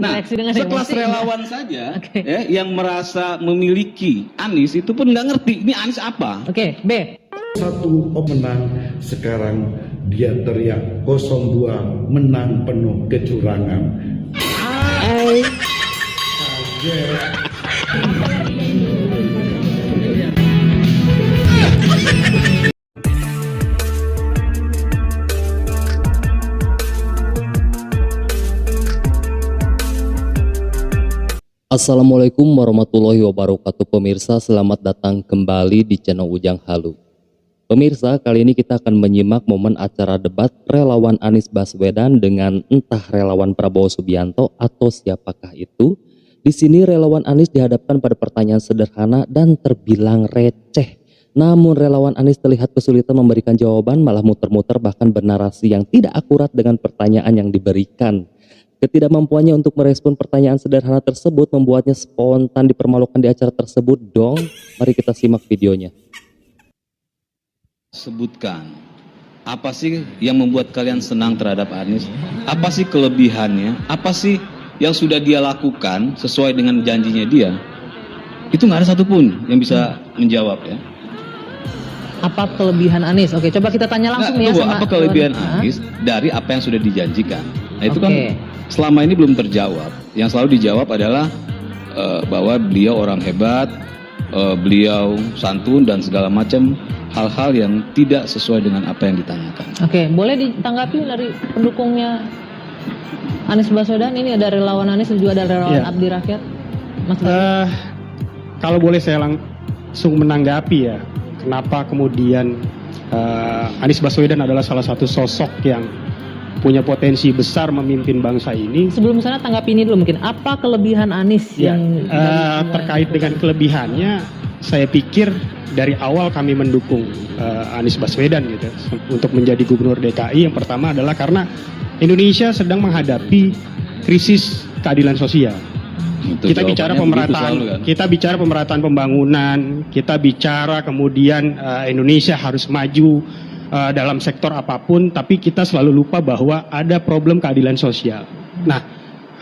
Nah, sekelas relawan saja ya, yang merasa memiliki Anies itu pun nggak ngerti ini Anies apa. Oke, B. Satu menang, sekarang dia teriak 02 menang penuh kecurangan. Assalamualaikum warahmatullahi wabarakatuh pemirsa, selamat datang kembali di channel Ujang Halu. Pemirsa, kali ini kita akan menyimak momen acara debat relawan Anies Baswedan dengan entah relawan Prabowo Subianto atau siapakah itu. Di sini relawan Anies dihadapkan pada pertanyaan sederhana dan terbilang receh. Namun relawan Anies terlihat kesulitan memberikan jawaban, malah muter-muter bahkan bernarasi yang tidak akurat dengan pertanyaan yang diberikan. Ketidakmampuannya untuk merespon pertanyaan sederhana tersebut membuatnya spontan dipermalukan di acara tersebut dong. Mari kita simak videonya. Sebutkan, apa sih yang membuat kalian senang terhadap Anies? Apa sih kelebihannya? Apa sih yang sudah dia lakukan sesuai dengan janjinya dia? Itu nggak ada satupun yang bisa menjawab ya. Apa kelebihan Anies? Oke, coba kita tanya langsung ya sama apa kelebihan Anies dari apa yang sudah dijanjikan? Nah itu kan selama ini belum terjawab. Yang selalu dijawab adalah bahwa beliau orang hebat, beliau santun dan segala macam hal-hal yang tidak sesuai dengan apa yang ditanyakan. Oke, boleh ditanggapi dari pendukungnya Anies Baswedan? Ini ada relawan Anies dan juga ada relawan Abdi Rakyat. Mas kalau boleh saya langsung menanggapi ya, kenapa kemudian Anies Baswedan adalah salah satu sosok yang punya potensi besar memimpin bangsa ini. Sebelum sana tanggapi ini dulu mungkin. Apa kelebihan Anies yang terkait dengan kelebihannya? Saya pikir dari awal kami mendukung Anies Baswedan gitu untuk menjadi gubernur DKI. Yang pertama adalah karena Indonesia sedang menghadapi krisis keadilan sosial. Kita bicara pemerataan, kita bicara pemerataan pembangunan, kita bicara kemudian Indonesia harus maju dalam sektor apapun, tapi kita selalu lupa bahwa ada problem keadilan sosial. Nah,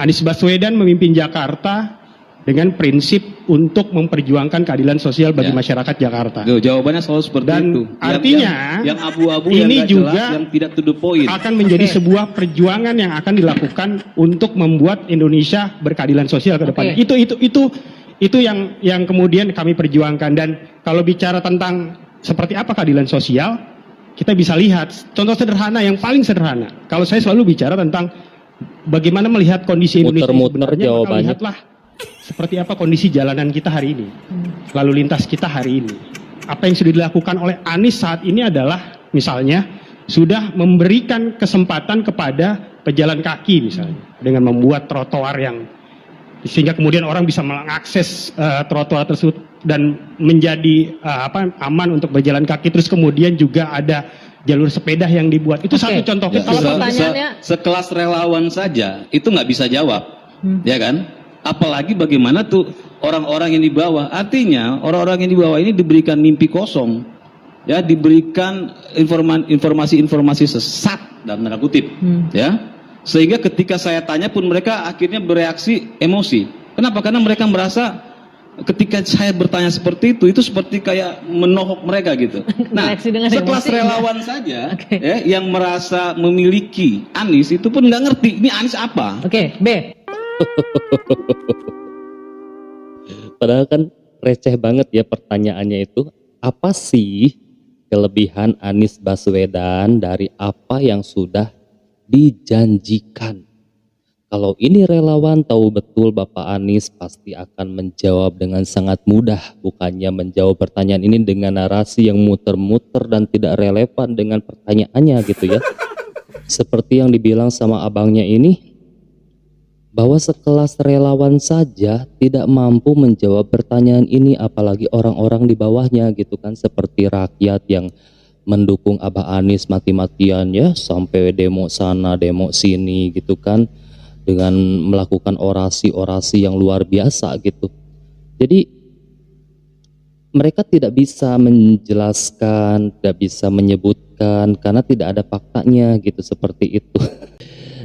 Anies Baswedan memimpin Jakarta dengan prinsip untuk memperjuangkan keadilan sosial bagi masyarakat Jakarta. Jawabannya selalu seperti itu. Artinya yang abu-abu ini yang juga jelas, yang tidak to the point akan menjadi sebuah perjuangan yang akan dilakukan untuk membuat Indonesia berkeadilan sosial ke depannya. Itu yang kemudian kami perjuangkan. Dan kalau bicara tentang seperti apa keadilan sosial, kita bisa lihat contoh sederhana yang paling sederhana. Kalau saya selalu bicara tentang bagaimana melihat kondisi Indonesia sebenarnya, maka lihatlah seperti apa kondisi jalanan kita hari ini, lalu lintas kita hari ini. Apa yang sudah dilakukan oleh Anies saat ini adalah misalnya sudah memberikan kesempatan kepada pejalan kaki misalnya dengan membuat trotoar yang sehingga kemudian orang bisa mengakses trotoar tersebut dan menjadi aman untuk berjalan kaki. Terus kemudian juga ada jalur sepeda yang dibuat. Itu satu contoh. Sekelas relawan saja itu nggak bisa jawab, ya kan? Apalagi bagaimana tuh orang-orang yang di bawah. Artinya orang-orang yang di bawah ini diberikan mimpi kosong, ya, diberikan informasi-informasi sesat dalam tanda kutip, ya. Sehingga ketika saya tanya pun mereka akhirnya bereaksi emosi. Kenapa? Karena mereka merasa ketika saya bertanya seperti itu seperti kayak menohok mereka gitu. Nah, sekelas relawan saja ya, yang merasa memiliki Anies itu pun nggak ngerti ini Anies apa. Oke, B. Padahal kan receh banget ya pertanyaannya itu. Apa sih kelebihan Anies Baswedan dari apa yang sudah dijanjikan? Kalau ini relawan tahu betul Bapak Anies pasti akan menjawab dengan sangat mudah, bukannya menjawab pertanyaan ini dengan narasi yang muter-muter dan tidak relevan dengan pertanyaannya gitu ya. Seperti yang dibilang sama abangnya ini, bahwa sekelas relawan saja tidak mampu menjawab pertanyaan ini, apalagi orang-orang di bawahnya gitu kan, seperti rakyat yang mendukung Abah Anies mati-matian ya, sampai demo sana demo sini gitu kan, dengan melakukan orasi-orasi yang luar biasa gitu. Jadi mereka tidak bisa menjelaskan, tidak bisa menyebutkan karena tidak ada faktanya gitu, seperti itu.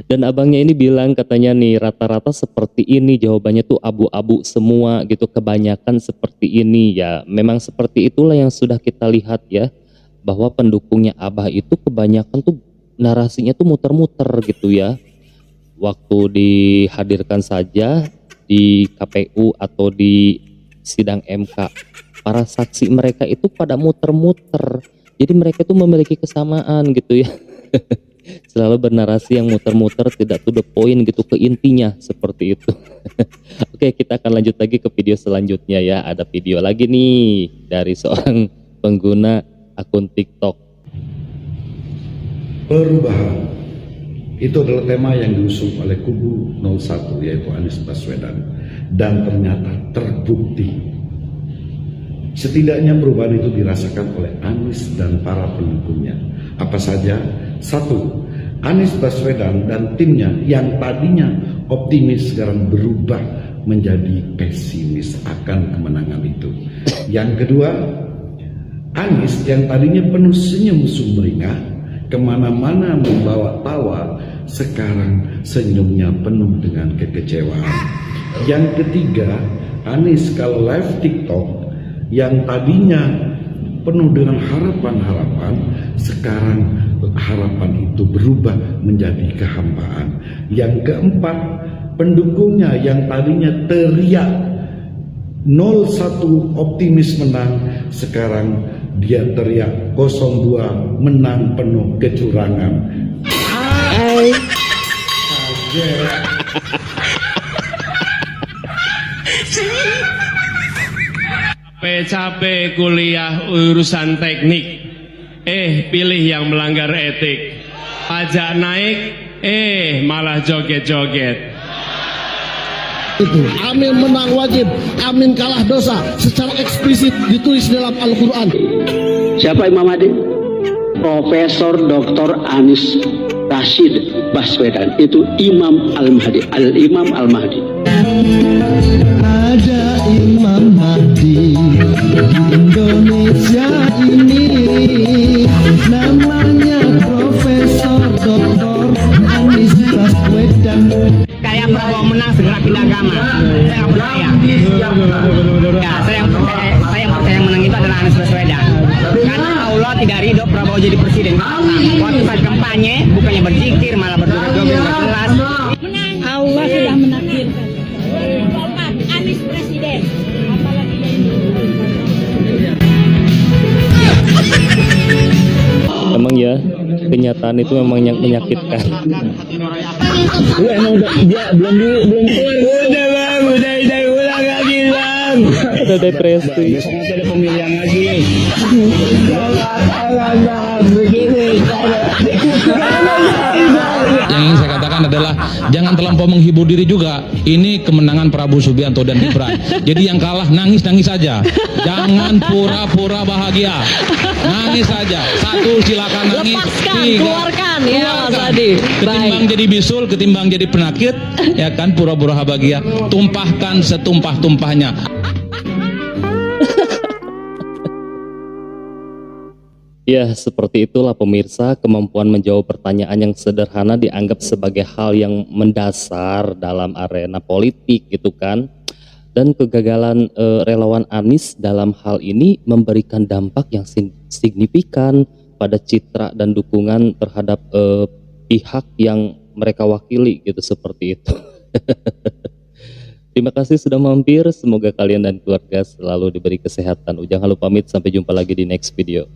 Dan abangnya ini bilang katanya nih rata-rata seperti ini, jawabannya tuh abu-abu semua gitu, kebanyakan seperti ini. Ya memang seperti itulah yang sudah kita lihat ya, bahwa pendukungnya Abah itu kebanyakan tuh narasinya tuh muter-muter gitu ya. Waktu dihadirkan saja di KPU atau di sidang MK, para saksi mereka itu pada muter-muter. Jadi mereka tuh memiliki kesamaan gitu ya. Selalu bernarasi yang muter-muter, tidak to the point gitu, ke intinya seperti itu. Oke, kita akan lanjut lagi ke video selanjutnya ya. Ada video lagi nih dari seorang pengguna akun TikTok. Perubahan itu adalah tema yang diusung oleh kubu 01 yaitu Anies Baswedan, dan ternyata terbukti setidaknya perubahan itu dirasakan oleh Anies dan para pendukungnya. Apa saja? 1. Anies Baswedan dan timnya yang tadinya optimis sekarang berubah menjadi pesimis akan kemenangan itu. Yang kedua, Anies yang tadinya penuh senyum sumringah, kemana-mana membawa tawa, sekarang senyumnya penuh dengan kekecewaan. Yang ketiga, Anies kalau live TikTok yang tadinya penuh dengan harapan-harapan, sekarang harapan itu berubah menjadi kehampaan. Yang keempat, pendukungnya yang tadinya teriak 01 optimis menang, sekarang dia teriak 02 menang penuh kecurangan. Capek kuliah urusan teknik, pilih yang melanggar etik. Pajak naik, malah joget-joget. Itu amin menang wajib, amin kalah dosa, secara eksplisit ditulis dalam Al-Quran. Siapa Imam Mahdi? Profesor Dr. Anies Rashid Baswedan, itu Imam Al-Mahdi, Al-Imam Al-Mahdi. Ada Imam Mahdi di Indonesia ini, namanya Profesor Dr. Anies Baswedan. Kayak Prabowo menang segera pindah agama. Saya nggak percaya. Ya, saya yang percaya menang itu adalah Anies Baswedan. Karena Allah tidak ridho Prabowo jadi presiden. Waktu saat kampanye bukannya berzikir malah berjoget-joget nggak jelas. Allah sudah menakdirkan. Bapak Anies presiden. Apalagi Emang ya, kenyataan itu memang yang menyakitkan. Emang dia belum keluar. Udah bang, udah ulang lagi bang. Ada depresi. Besok ada pemilihan lagi. Yang ingin saya katakan adalah jangan terlampau menghibur diri juga. Ini kemenangan Prabowo Subianto dan Gibran. Jadi yang kalah nangis-nangis saja. Jangan pura-pura bahagia. Nangis saja. 1, silakan nangis. Lepaskan, 3, keluarkan ya Mas Adi. ketimbang jadi bisul, ketimbang jadi penakit, ya kan, pura-pura bahagia. Tumpahkan setumpah-tumpahnya. Ya, seperti itulah pemirsa, kemampuan menjawab pertanyaan yang sederhana dianggap sebagai hal yang mendasar dalam arena politik gitu kan. Dan kegagalan relawan Anies dalam hal ini memberikan dampak yang signifikan pada citra dan dukungan terhadap pihak yang mereka wakili gitu, seperti itu. Terima kasih sudah mampir, semoga kalian dan keluarga selalu diberi kesehatan. Ujang Halu pamit, sampai jumpa lagi di next video.